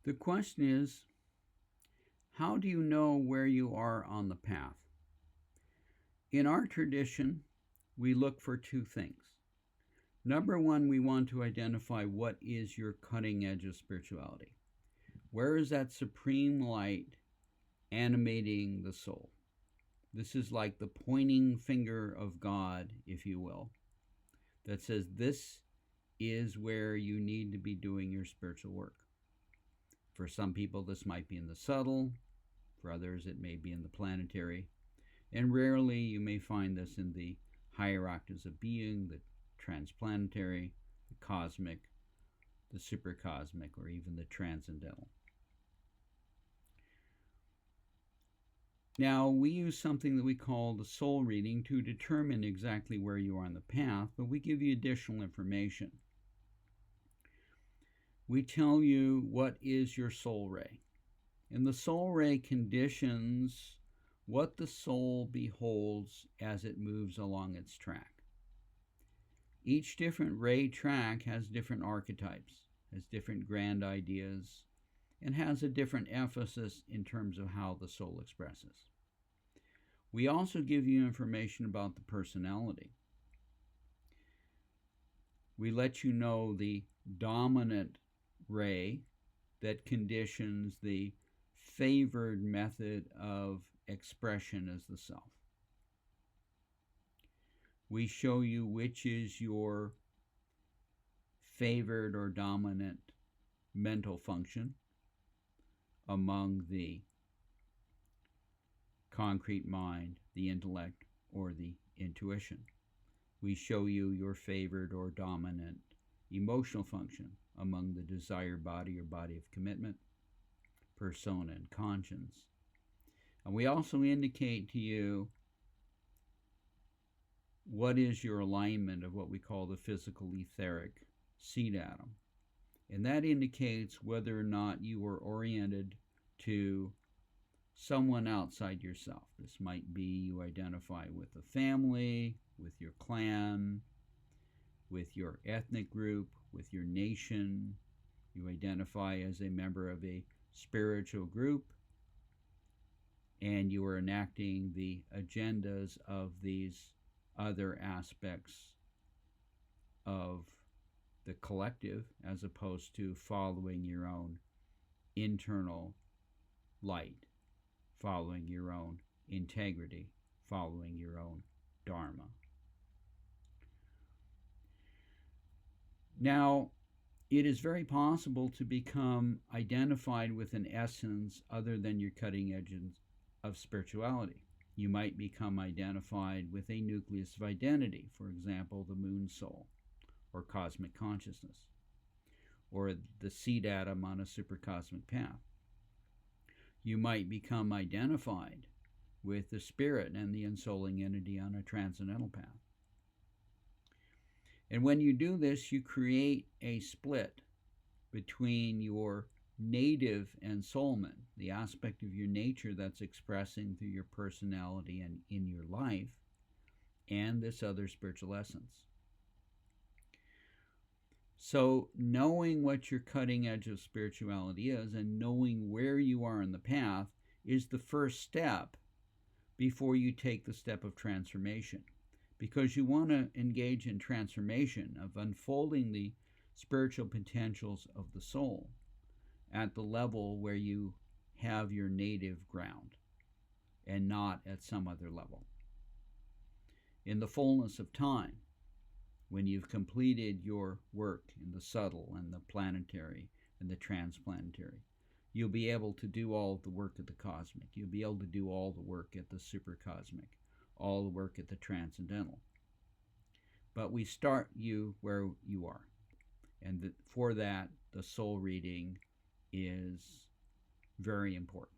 The question is, how do you know where you are on the path? In our tradition, we look for two things. Number one, we want to identify what is your cutting edge of spirituality. Where is that supreme light animating the soul? This is like the pointing finger of God, if you will, that says this is where you need to be doing your spiritual work. For some people, this might be in the subtle. For others, it may be in the planetary. And rarely you may find this in the higher octaves of being, the transplanetary, the cosmic, the supercosmic, or even the transcendental. Now, we use something that we call the soul reading to determine exactly where you are on the path, but we give you additional information. We tell you what is your soul ray. And the soul ray conditions what the soul beholds as it moves along its track. Each different ray track has different archetypes, has different grand ideas, and has a different emphasis in terms of how the soul expresses. We also give you information about the personality. We let you know the dominant ray that conditions the favored method of expression as the self. We show you which is your favored or dominant mental function among the concrete mind, the intellect, or the intuition. We show you your favored or dominant emotional function among the desire body or body of commitment, persona, and conscience. And we also indicate to you what is your alignment of what we call the physical etheric seed atom. And that indicates whether or not you are oriented to someone outside yourself. This might be you identify with a family, with your clan, with your ethnic group, with your nation. You identify as a member of a spiritual group, and you are enacting the agendas of these other aspects of the collective as opposed to following your own internal light, following your own integrity, following your own dharma. Now, it is very possible to become identified with an essence other than your cutting edge of spirituality. You might become identified with a nucleus of identity, for example, the moon soul, or cosmic consciousness, or the seed atom on a supercosmic path. You might become identified with the spirit and the ensouling entity on a transcendental path. And when you do this, you create a split between your native ensoulment, the aspect of your nature that's expressing through your personality and in your life, and this other spiritual essence. So knowing what your cutting edge of spirituality is and knowing where you are in the path is the first step before you take the step of transformation. Because you want to engage in transformation of unfolding the spiritual potentials of the soul at the level where you have your native ground and not at some other level. In the fullness of time, when you've completed your work in the subtle and the planetary and the transplanetary, you'll be able to do all the work at the cosmic. You'll be able to do all the work at the supercosmic, all the work at the transcendental. But we start you where you are. And for that, the soul reading is very important.